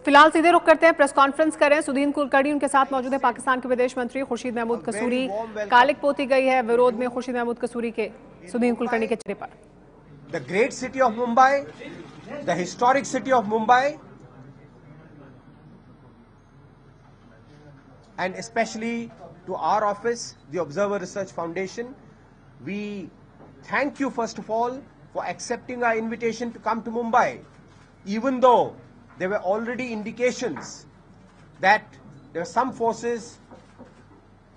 फिलहाल सीधे रुख करते हैं, प्रेस कॉन्फ्रेंस कर रहे हैं सुधींद्र कुलकर्णी, उनके साथ मौजूद है पाकिस्तान के विदेश मंत्री खुर्शीद महमूद कसूरी। कालिक पोती गई है विरोध में खुर्शीद महमूद कसूरी के सुधींद्र कुलकर्णी के चेहरे पर। The great city of Mumbai, the historic city of Mumbai, and especially to our office, the Observer Research Foundation, we thank you first of all for accepting our invitation to come to Mumbai, even though there were already indications that there were some forces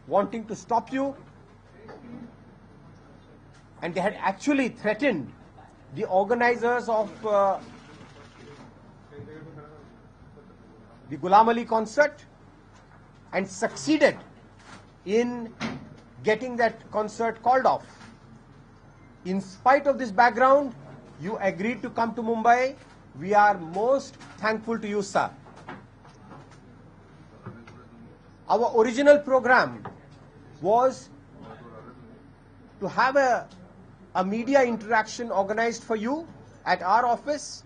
wanting to stop you, and they had actually threatened the organizers of the Ghulam Ali concert and succeeded in getting that concert called off. In spite of this background, you agreed to come to Mumbai. We are most thankful to you, sir. Our original program was to have a media interaction organized for you at our office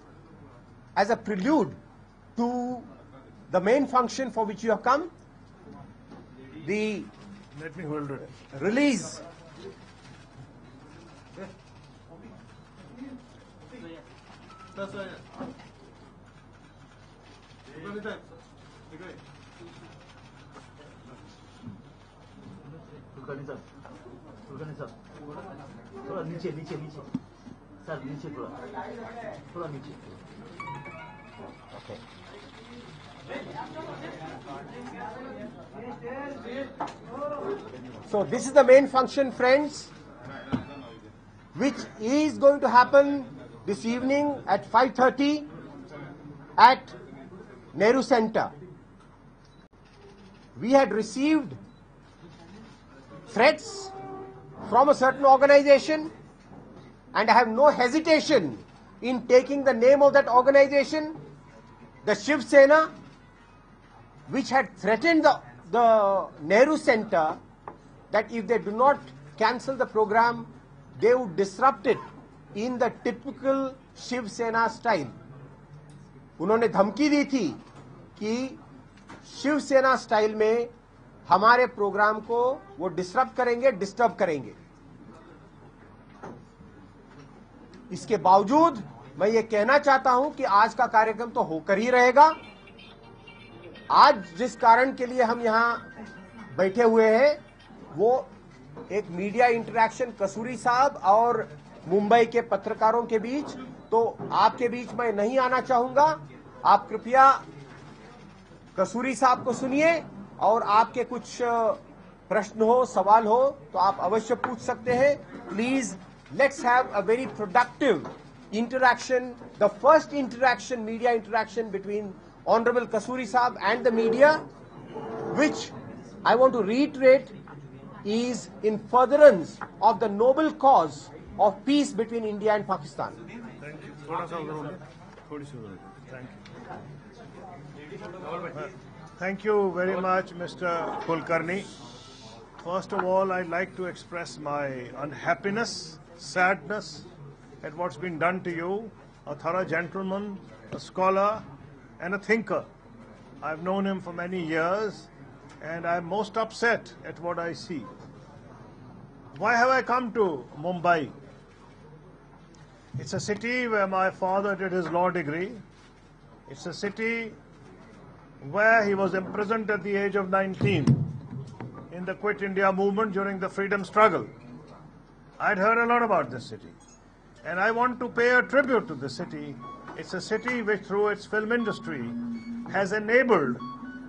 as a prelude to the main function for which you have come, the Let me hold it. release Kulkarni साहब थोड़ा नीचे नीचे नीचे sir नीचे थोड़ा नीचे okay. So this is the main function, friends, which is going to happen this evening at 5:30 at Nehru Center. We had received threats from a certain organization, and I have no hesitation in taking the name of that organization, the Shiv Sena, which had threatened the Nehru Center that if they do not cancel the program, they would disrupt it in the typical Shiv Sena style. उन्होंने धमकी दी थी कि शिव सेना style में हमारे programme को वो disrupt करेंगे, डिस्टर्ब करेंगे। इसके बावजूद मैं ये कहना चाहता हूं कि आज का कार्यक्रम तो होकर ही रहेगा। आज जिस कारण के लिए हम यहां बैठे हुए हैं वो एक मीडिया इंटरेक्शन कसूरी साहब और मुंबई के पत्रकारों के बीच, तो आपके बीच में नहीं आना चाहूंगा। आप कृपया कसूरी साहब को सुनिए और आपके कुछ प्रश्न हो, सवाल हो तो आप अवश्य पूछ सकते हैं। Please let's have a very productive interaction, the first interaction, media interaction between Honorable Kasoori Saab and the media, which I want to reiterate is in furtherance of the noble cause of peace between India and Pakistan. Thank you. Thank you very much, Mr. Kulkarni. First of all, I'd like to express my unhappiness, sadness at what's been done to you, a thorough gentleman, a scholar, and a thinker. I've known him for many years, and I'm most upset at what I see. Why have I come to Mumbai? It's a city where my father did his law degree. It's a city where he was imprisoned at the age of 19 in the Quit India movement during the freedom struggle. I'd heard a lot about this city. And I want to pay a tribute to the city. It's a city which, through its film industry, has enabled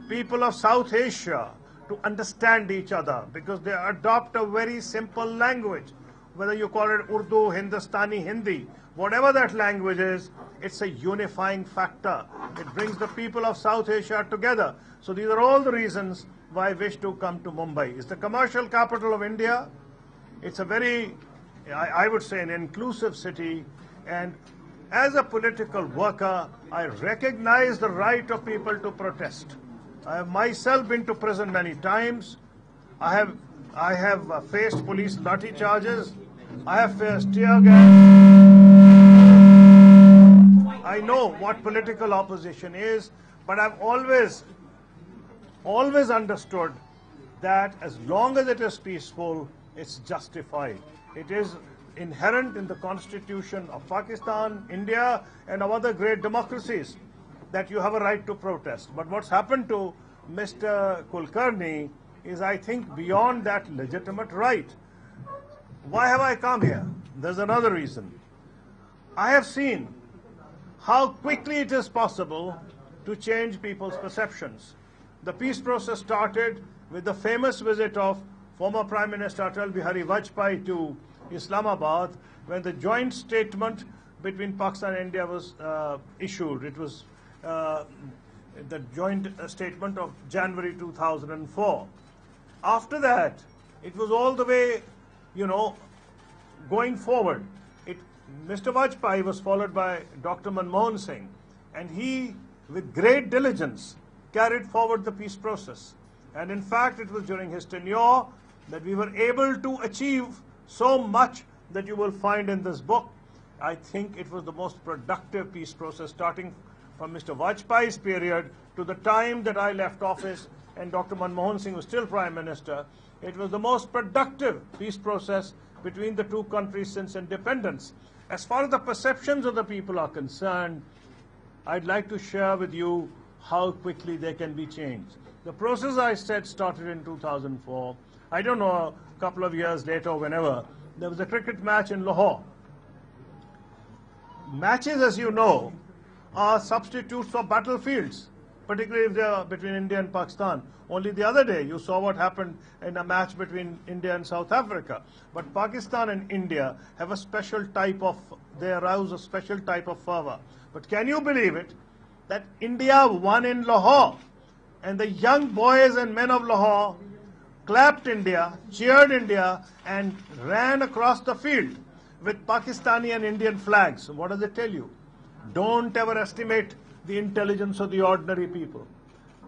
people of South Asia to understand each other because they adopt a very simple language. Whether you call it Urdu, Hindustani, Hindi, whatever that language is, it's a unifying factor. It brings the people of South Asia together. So these are all the reasons why I wish to come to Mumbai. It's the commercial capital of India. It's a very, I would say, an inclusive city, and as a political worker, I recognize the right of people to protest. I have myself been to prison many times. I have faced police lathi charges. I have faced tear gas. I know what political opposition is, But I've always understood that as long as it is peaceful, it's justified. It is inherent in the constitution of Pakistan, India, and of other great democracies that you have a right to protest. But what's happened to Mr. Kulkarni is, I think, beyond that legitimate right. Why have I come here? There's another reason. I have seen how quickly it is possible to change people's perceptions. The peace process started with the famous visit of former Prime Minister Atal Bihari Vajpayee to Islamabad, when the joint statement between Pakistan and India was issued. It was the joint statement of January 2004. After that, it was all the way, going forward. Mr. Vajpayee was followed by Dr. Manmohan Singh, and he, with great diligence, carried forward the peace process. And in fact, it was during his tenure that we were able to achieve so much that you will find in this book. I think it was the most productive peace process, starting from Mr. Vajpayee's period to the time that I left office and Dr. Manmohan Singh was still Prime Minister. It was the most productive peace process between the two countries since independence. As far as the perceptions of the people are concerned, I'd like to share with you how quickly they can be changed. The process, I said, started in 2004. I don't know, a couple of years later, whenever, there was a cricket match in Lahore. Matches, as you know, are substitutes for battlefields, particularly if they are between India and Pakistan. Only the other day, you saw what happened in a match between India and South Africa. But Pakistan and India have a special type of, they arouse a special type of fervor. But can you believe it, that India won in Lahore, and the young boys and men of Lahore clapped India, cheered India, and ran across the field with Pakistani and Indian flags. So what does it tell you? Don't ever estimate the intelligence of the ordinary people.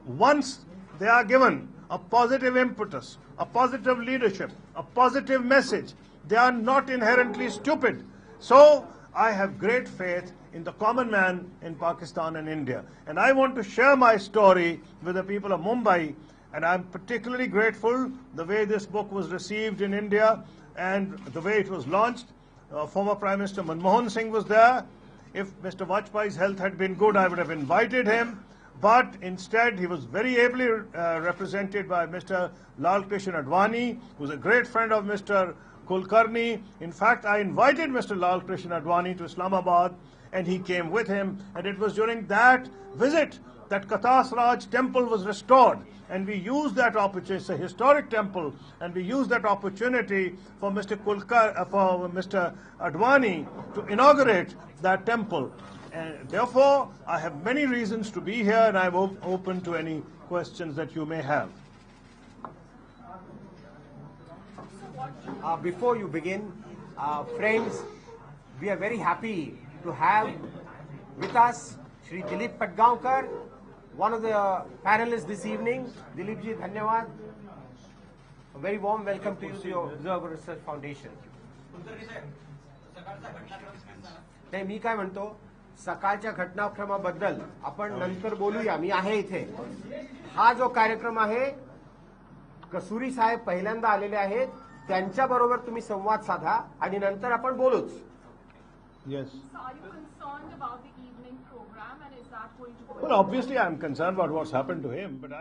Once they are given a positive impetus, a positive leadership, a positive message, they are not inherently stupid. So I have great faith in the common man in Pakistan and India. And I want to share my story with the people of Mumbai, and I'm particularly grateful the way this book was received in India and the way it was launched. Former Prime Minister Manmohan Singh was there. If Mr. Vajpayee's health had been good, I would have invited him. But instead, he was very ably represented by Mr. Lal Krishna Advani, who's a great friend of Mr. Kulkarni. In fact, I invited Mr. Lal Krishna Advani to Islamabad, and he came with him. And it was during that visit that Kasoori temple was restored. And we used that opportunity, it's a historic temple, and we used that opportunity for Mr. Advani to inaugurate that temple. And therefore, I have many reasons to be here, and I'm open to any questions that you may have. Before you begin, friends, we are very happy to have with us Shri Dilip Padgaonkar, one of the panelists this evening. Dilip ji, dhanyawad. A very warm welcome to you to your Reserve Research Foundation. मी काय म्हणतो, सकाळच्या घटनाक्रमाबद्दल आपण नंतर बोलूया. मी आहे इथे. हा जो कार्यक्रम आहे, कसुरी साहेब पहिल्यांदा आलेले आहेत, त्यांच्याबरोबर तुम्ही संवाद साधा आणि नंतर आपण बोलूच. Yes. So are you concerned about the evening program, and is that going to go? Well, obviously I'm concerned about what's happened to him, but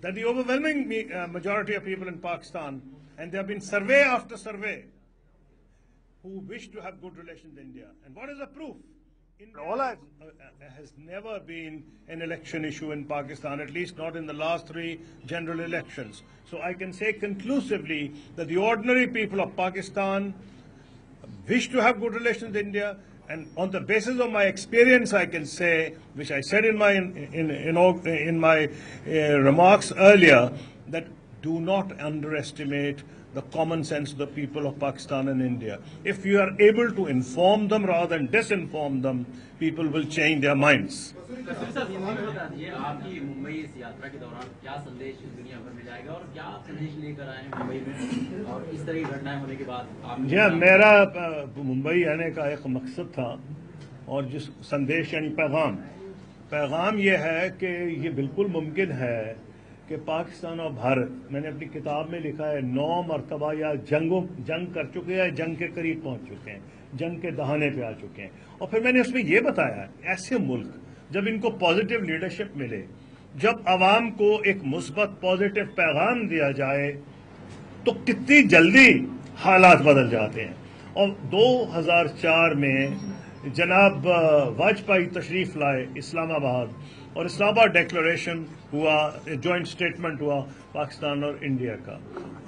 that the overwhelming majority of people in Pakistan, and there have been survey after survey, who wish to have good relations with India. And what is the proof? India has never been an election issue in Pakistan, at least not in the last 3 general elections. So I can say conclusively that the ordinary people of Pakistan wish to have good relations with India, and on the basis of my experience, I can say, which I said in my remarks earlier, that do not underestimate the common sense of the people of Pakistan and India. If you are able to inform them rather than disinform them, people will change their minds. जी, मेरा मुंबई आने का एक मकसद था, और जिस संदेश यानी पैगाम, पैगाम ये है कि ये बिल्कुल मुमकिन है कि पाकिस्तान और भारत, मैंने अपनी किताब में लिखा है, 9 मरतबा या जंग कर चुके हैं, जंग के करीब पहुंच चुके हैं, जंग के दहाने पे आ चुके हैं। और फिर मैंने उसमें ये बताया, ऐसे मुल्क जब इनको पॉजिटिव लीडरशिप मिले, जब आवाम को एक मुस्बत पॉजिटिव पैगाम दिया जाए, तो कितनी जल्दी हालात बदल जाते हैं। और 2004 में जनाब वाजपेयी तशरीफ लाए इस्लामाबाद, और इस्लामाबाद डिक्लेरेशन हुआ, जॉइंट स्टेटमेंट हुआ पाकिस्तान और इंडिया का।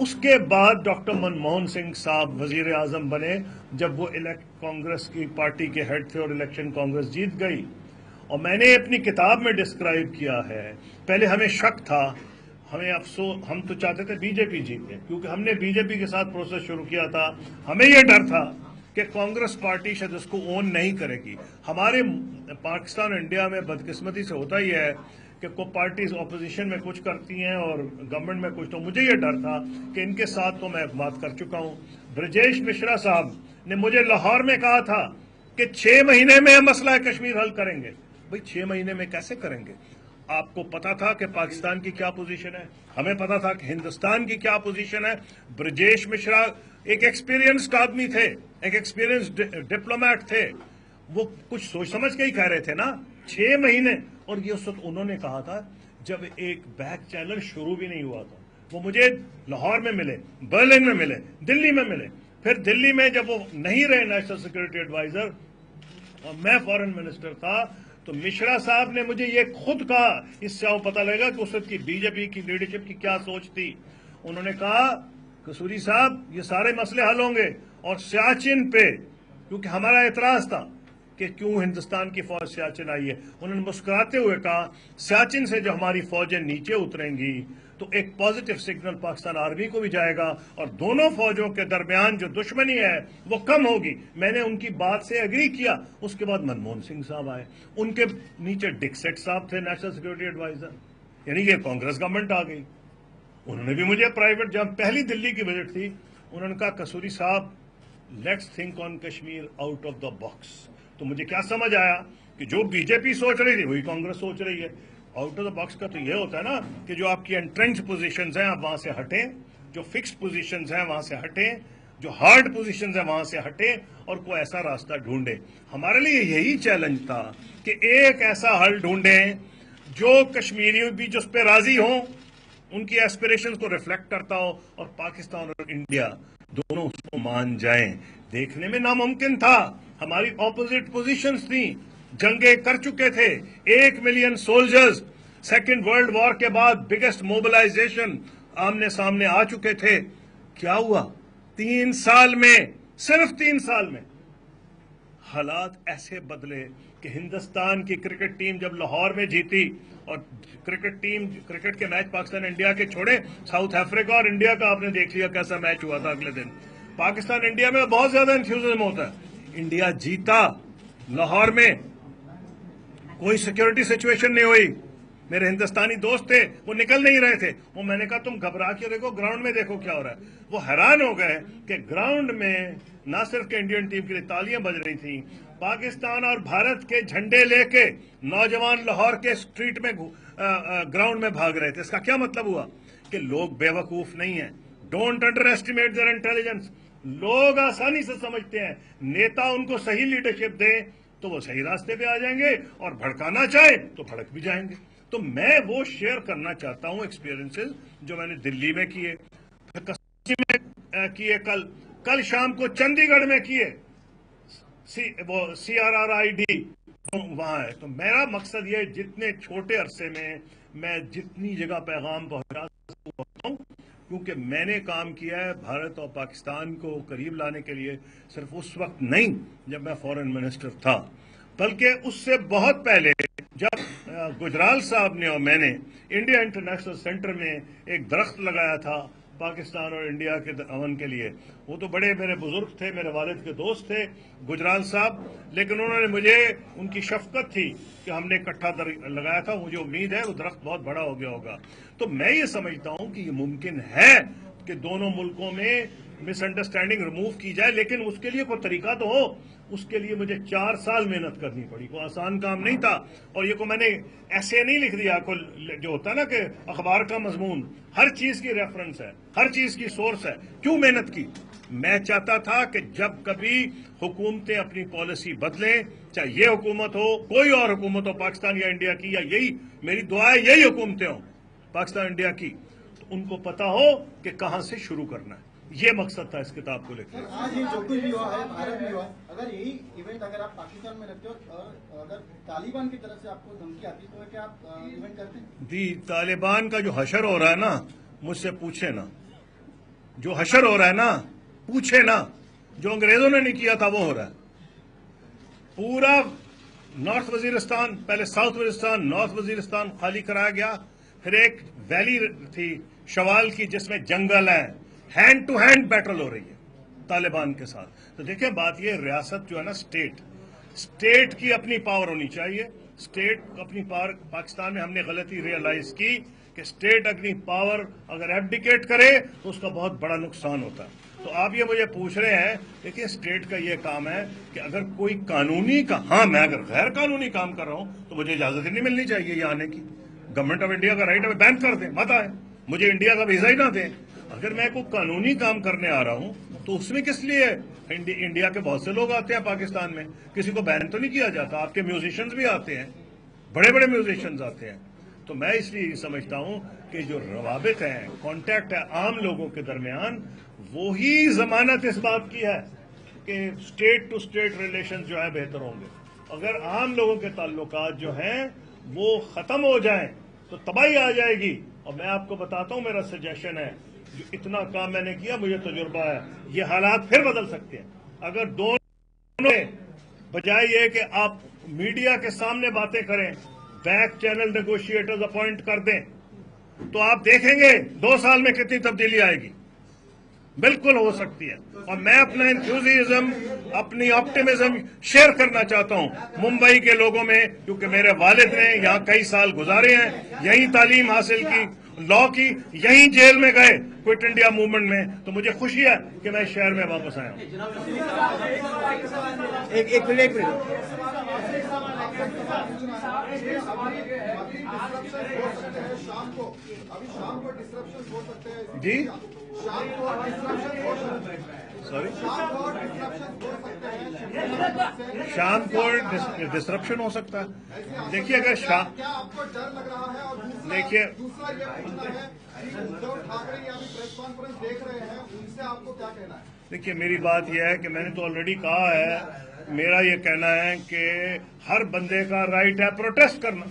उसके बाद डॉक्टर मनमोहन सिंह साहब वजीर आजम बने, जब वो कांग्रेस की पार्टी के हेड थे और इलेक्शन कांग्रेस जीत गई। और मैंने अपनी किताब में डिस्क्राइब किया है, पहले हमें शक था, हमें अफसोस, हम तो चाहते थे बीजेपी जीते, क्योंकि हमने बीजेपी के साथ प्रोसेस शुरू किया था। हमें यह डर था कि कांग्रेस पार्टी शायद उसको ओन नहीं करेगी। हमारे पाकिस्तान और इंडिया में बदकिस्मती से होता ही है कि कोई पार्टीज ऑपोजिशन में कुछ करती हैं और गवर्नमेंट में कुछ। तो मुझे ये डर था कि इनके साथ तो मैं बात कर चुका हूं। ब्रजेश मिश्रा साहब ने मुझे लाहौर में कहा था कि 6 महीने में मसला कश्मीर हल करेंगे। भाई 6 महीने में कैसे करेंगे? आपको पता था कि पाकिस्तान की क्या पोजीशन है, हमें पता था कि हिंदुस्तान की क्या पोजीशन है। ब्रजेश मिश्रा एक एक्सपीरियंस्ड आदमी थे, एक एक्सपीरियंस्ड डिप्लोमेट थे, वो कुछ सोच समझ के ही कह रहे थे ना 6 महीने। और ये उस वक्त उन्होंने कहा था जब एक बैक चैनल शुरू भी नहीं हुआ था। वो मुझे लाहौर में मिले, बर्लिन में मिले, दिल्ली में मिले। फिर दिल्ली में जब वो नहीं रहे नेशनल सिक्योरिटी एडवाइजर और मैं फॉरेन मिनिस्टर था, तो मिश्रा साहब ने मुझे ये खुद कहा, इससे आपको पता लगेगा कि उस वक्त की बीजेपी की लीडरशिप की क्या सोच थी। उन्होंने कहा, कसूरी साहब ये सारे मसले हल होंगे, और सियाचिन पे, क्योंकि हमारा एतराज था कि क्यों हिंदुस्तान की फौज सियाचिन आई है, उन्होंने मुस्कुराते हुए कहा, सियाचिन से जो हमारी फौजें नीचे उतरेंगी तो एक पॉजिटिव सिग्नल पाकिस्तान आर्मी को भी जाएगा और दोनों फौजों के दरमियान जो दुश्मनी है वो कम होगी। मैंने उनकी बात से एग्री किया। उसके बाद मनमोहन सिंह साहब आए, उनके नीचे डिक्सेट साहब थे नेशनल सिक्योरिटी एडवाइजर, यानी ये कांग्रेस गवर्नमेंट आ गई। उन्होंने भी मुझे प्राइवेट, जब पहली दिल्ली की विजिट थी, उन्होंने कहा, कसूरी साहब let's think on Kashmir out of the box. तो मुझे क्या समझ आया कि जो बीजेपी सोच रही थी वही कांग्रेस सोच रही है। आउट ऑफ द बॉक्स का तो ये होता है ना कि जो आपकी एंट्रेंच पोजीशंस हैं आप वहां से हटें, जो फिक्स्ड पोजीशंस हैं वहां से हटें, जो हार्ड पोजीशंस हैं वहां से हटें और कोई ऐसा रास्ता ढूंढें। हमारे लिए यही चैलेंज था कि एक ऐसा हल ढूंढें जो कश्मीरियों भी जो उस पर राजी हों, उनकी एस्पिरेशंस को रिफ्लेक्ट करता हो, और पाकिस्तान और इंडिया दोनों उसको मान जाएं। देखने में नामुमकिन था, हमारी ऑपोजिट पोजीशंस थी, जंगे कर चुके थे, 1 million soldiers, second world war के बाद बिगेस्ट मोबिलाइजेशन आमने सामने आ चुके थे। क्या हुआ? 3 साल में, सिर्फ 3 साल में हालात ऐसे बदले कि हिंदुस्तान की क्रिकेट टीम जब लाहौर में जीती, और क्रिकेट के मैच पाकिस्तान इंडिया के छोड़े, साउथ अफ्रीका और इंडिया का आपने देख लिया कैसा मैच हुआ था अगले दिन। पाकिस्तान इंडिया में बहुत ज्यादा एंथुसियाज्म होता है। इंडिया जीता, लाहौर में कोई सिक्योरिटी सिचुएशन नहीं हुई। मेरे हिंदुस्तानी दोस्त थे, वो निकल नहीं रहे थे। वो मैंने कहा तुम घबरा के देखो, ग्राउंड में देखो क्या हो रहा है। वो हैरान हो गए कि ग्राउंड में न सिर्फ के इंडियन टीम के लिए तालियां बज रही थी, पाकिस्तान और भारत के झंडे लेके नौजवान लाहौर के स्ट्रीट में ग्राउंड में भाग रहे थे। इसका क्या मतलब हुआ कि लोग बेवकूफ नहीं है। Don't underestimate their intelligence. लोग आसानी से समझते हैं, नेता उनको सही लीडरशिप दे तो वो सही रास्ते पे आ जाएंगे, और भड़काना चाहे तो भड़क भी जाएंगे। तो मैं वो शेयर करना चाहता हूं एक्सपीरियंसेस जो मैंने दिल्ली में किए, फिर कराची में किए, कल शाम को चंडीगढ़ में किए, वो CRRID वहां है। तो मेरा मकसद ये, जितने छोटे अरसे में मैं जितनी जगह पैगाम पहुंचा सकता हूं, क्योंकि मैंने काम किया है भारत और पाकिस्तान को करीब लाने के लिए, सिर्फ उस वक्त नहीं जब मैं फॉरेन मिनिस्टर था, बल्कि उससे बहुत पहले जब गुजराल साहब ने और मैंने इंडिया इंटरनेशनल सेंटर में एक दरख्त लगाया था पाकिस्तान और इंडिया के अमन के लिए। वो तो बड़े मेरे बुजुर्ग थे, मेरे वालिद के दोस्त थे गुजराल साहब, लेकिन उन्होंने मुझे, उनकी शफकत थी कि हमने इकट्ठा लगाया था। मुझे उम्मीद है वो दरख्त बहुत बड़ा हो गया होगा। तो मैं ये समझता हूं कि ये मुमकिन है कि दोनों मुल्कों में मिसअंडरस्टैंडिंग रिमूव की जाए, लेकिन उसके लिए कोई तरीका तो हो। اس کے لیے مجھے 4 سال محنت کرنی پڑی. کوئی آسان کام نہیں تھا. اور یہ کو میں نے ایسے نہیں لکھ دیا, جو ہوتا ہے نا کہ اخبار کا مضمون, ہر چیز کی ریفرنس ہے, ہر چیز کی سورس ہے. کیوں محنت کی؟ میں چاہتا تھا کہ جب کبھی حکومتیں اپنی پالیسی بدلیں, چاہے یہ حکومت ہو, کوئی اور حکومت ہو, پاکستان یا انڈیا کی, یا یہی میری دعا ہے یہی حکومتیں ہوں پاکستان انڈیا کی, تو ان کو پتا ہو کہ کہاں سے شروع کرنا ہے. یہ مقصد تھا اس کتاب کو لے کر. آج یہ جو کچھ بھی ہوا ہے بھارت میں ہوا ہے, اگر یہی ایونٹ اگر آپ پاکستان میں رکھتے ہو اور اگر طالبان کی طرف سے آپ کو دھمکی آتی تو کیا آپ ایونٹ کرتے ہیں؟ جی, طالبان کا جو حشر ہو رہا ہے نا, مجھ سے پوچھے نا. جو حشر ہو رہا ہے نا, پوچھے نا. جو انگریزوں نے نہیں کیا تھا وہ ہو رہا ہے. پورا نارتھ وزیرستان, پہلے ساؤتھ وزیرستان, نارتھ وزیرستان خالی کرایا گیا. پھر ایک ویلی تھی شوال کی جس میں جنگل ہے, ہینڈ ٹو ہینڈ بیٹل ہو رہی ہے طالبان کے ساتھ. تو دیکھیں بات یہ, ریاست جو ہے نا, اسٹیٹ کی اپنی پاور ہونی چاہیے. اسٹیٹ اپنی پاور, پاکستان میں ہم نے غلطی ریئلائز کی کہ اسٹیٹ اپنی پاور اگر ایبڈیکیٹ کرے تو اس کا بہت بڑا نقصان ہوتا ہے. تو آپ یہ مجھے پوچھ رہے ہیں, دیکھیں اسٹیٹ کا یہ کام ہے کہ اگر کوئی قانونی کا, ہاں میں اگر غیر قانونی کام کر رہا ہوں تو مجھے اجازت ہی نہیں ملنی چاہیے یہ آنے کی. گورنمنٹ آف انڈیا کا رائٹ ہے, بین کر دیں, مت آئے, مجھے انڈیا کا ویزا ہی نہ دیں. اگر میں کوئی قانونی کام کرنے آ رہا ہوں تو اس میں کس لیے, انڈیا کے بہت سے لوگ آتے ہیں پاکستان میں, کسی کو بین تو نہیں کیا جاتا. آپ کے میوزیشنز بھی آتے ہیں, بڑے بڑے میوزیشنز آتے ہیں. تو میں اس لیے سمجھتا ہوں کہ جو روابط ہیں, کانٹیکٹ ہے عام لوگوں کے درمیان, وہی ضمانت اس بات کی ہے کہ اسٹیٹ ٹو اسٹیٹ ریلیشن جو ہے بہتر ہوں گے. اگر عام لوگوں کے تعلقات جو ہیں وہ ختم ہو جائیں تو تباہی آ جائے گی. اور میں آپ کو بتاتا ہوں, میرا سجیشن ہے, جو اتنا کام میں نے کیا, مجھے تجربہ ہے, یہ حالات پھر بدل سکتے ہیں. اگر دونوں بجائے یہ کہ آپ میڈیا کے سامنے باتیں کریں, بیک چینل نیگوشیٹرز اپوائنٹ کر دیں, تو آپ دیکھیں گے 2 سال میں کتنی تبدیلی آئے گی. بالکل ہو سکتی ہے. اور میں اپنا انتھوزیزم, اپنی آپٹیمزم شیئر کرنا چاہتا ہوں ممبئی کے لوگوں میں, کیونکہ میرے والد نے یہاں کئی سال گزارے ہیں, یہیں تعلیم حاصل کی, لا کی, یہیں جیل میں گئے کوئٹ انڈیا موومنٹ میں. تو مجھے خوشی ہے کہ میں شہر میں واپس آیا ہوں. ایک منٹ جی سوری, شام کو ڈسرپشن ہو سکتا ہے. دیکھیے اگر شام, دیکھیے دیکھیے میری بات یہ ہے کہ میں نے تو آلریڈی کہا ہے, میرا یہ کہنا ہے کہ ہر بندے کا رائٹ ہے پروٹیسٹ کرنا.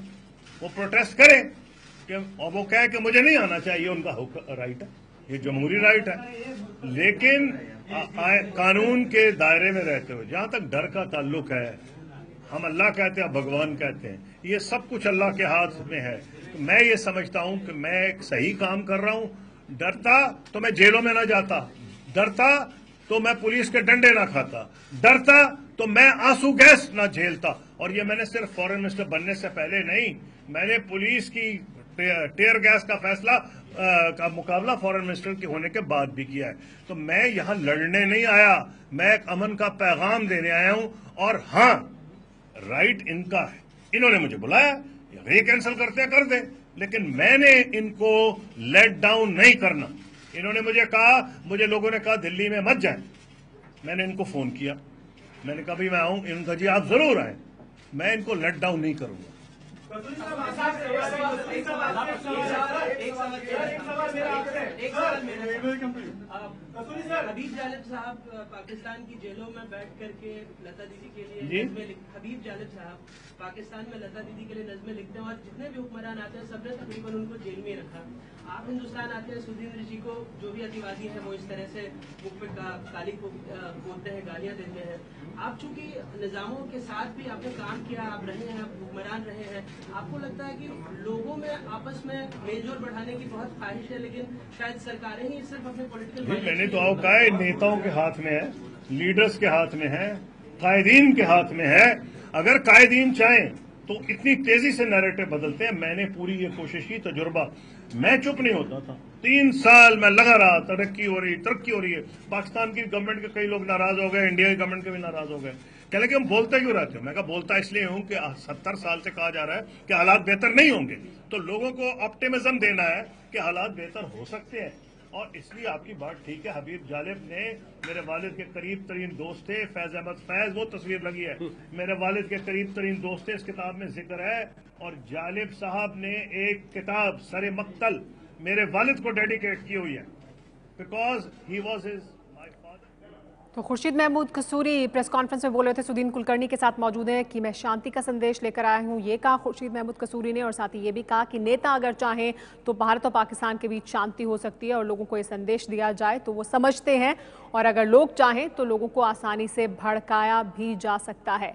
وہ پروٹیسٹ کرے اور وہ کہے کہ مجھے نہیں آنا چاہیے, ان کا رائٹ ہے, یہ جمہوری رائٹ ہے. لیکن قانون کے دائرے میں رہتے ہوئے, جہاں تک ڈر کا تعلق ہے, ہم اللہ کہتے ہیں, بھگوان کہتے ہیں, یہ سب کچھ اللہ کے ہاتھ میں ہے. میں یہ سمجھتا ہوں کہ میں ایک صحیح کام کر رہا ہوں. ڈرتا تو میں جیلوں میں نہ جاتا, ڈرتا تو میں پولیس کے ڈنڈے نہ کھاتا, ڈرتا تو میں آنسو گیس نہ جھیلتا. اور یہ میں نے صرف فورن منسٹر بننے سے پہلے نہیں, میں نے پولیس کی ٹیئر گیس کا فیصلہ کا مقابلہ فورن منسٹر کے ہونے کے بعد بھی کیا ہے. تو میں یہاں لڑنے نہیں آیا, میں ایک امن کا پیغام دینے آیا ہوں. اور ہاں, رائٹ ان کا ہے, انہوں نے مجھے بلایا, یہ کینسل کرتے ہیں کر دیں, لیکن میں نے ان کو لیٹ ڈاؤن نہیں کرنا. انہوں نے مجھے کہا, مجھے لوگوں نے کہا دلی میں مت جائیں, میں نے ان کو فون کیا, میں نے کہا بھی میں آؤں, انہوں نے کہا جی آپ ضرور آئیں. میں ان کو لیٹ ڈاؤن نہیں کروں گا. حبیب جالب صاحب پاکستان کی جیلوں میں بیٹھ کر کے لتا دیدی کے لیے حبیب جالب صاحب پاکستان میں لتا دیدی کے لیے نظمیں لکھتے ہیں, اور جتنے بھی حکمران آتے ہیں سب نے تقریباً ان کو جیل میں رکھا. آپ ہندوستان آتے ہیں, سدھیندر جی کو جو بھی اطیوادی ہیں وہ اس طرح سے منہ پہ کالی بولتے ہیں, گالیاں دیتے ہیں. آپ چونکہ نظاموں کے ساتھ بھی آپ نے کام کیا, آپ رہے ہیں, آپ حکمران رہے ہیں, آپ کو لگتا ہے کہ لوگوں میں آپس میں میل جول بڑھانے کی بہت خواہش ہے, لیکن شاید سرکاریں ہی صرف اپنے پولیٹیکل, میں نے تو آپ کہا ہے نیتاؤں کے ہاتھ میں ہے, لیڈرز کے ہاتھ میں ہے, قائدین کے ہاتھ میں ہے. اگر قائدین چاہیں تو اتنی تیزی سے نیریٹو بدلتے ہیں. میں نے پوری یہ کوشش کی, تجربہ, میں چپ نہیں ہوتا تھا. 3 سال میں لگا رہا, ترقی ہو رہی ہے. پاکستان کی گورنمنٹ کے کئی لوگ ناراض ہو گئے, انڈیا کی گورنمنٹ کے بھی ناراض ہو گئے कहले कि हम बोलते क्यों रहते हो? मैं कहा बोलता इसलिए हूं कि 70 साल से कहा जा रहा है कि हालात बेहतर नहीं होंगे, तो लोगों को ऑप्टिमिज्म देना है कि हालात बेहतर हो सकते हैं। और इसलिए आपकी बात ठीक है, हबीब जालिब ने मेरे वालिद के करीब तरीन दोस्त थे, फैज अहमद फैज, वो तस्वीर लगी है, मेरे वालिद के करीब तरीन दोस्त थे, इस किताब में जिक्र है। और जालिब साहब ने एक किताब सरे मक्तल मेरे वालिद को डेडिकेट की हुई है, because he was his my father. तो खुर्शीद महमूद कसूरी प्रेस कॉन्फ्रेंस में बोल रहे थे, सुधीन कुलकर्णी के साथ मौजूद हैं कि मैं शांति का संदेश लेकर आया हूं, ये कहा खुर्शीद महमूद कसूरी ने। और साथ ही ये भी कहा कि नेता अगर चाहें तो भारत और पाकिस्तान के बीच शांति हो सकती है और लोगों को ये संदेश दिया जाए तो वो समझते हैं, और अगर लोग चाहें तो लोगों को आसानी से भड़काया भी जा सकता है।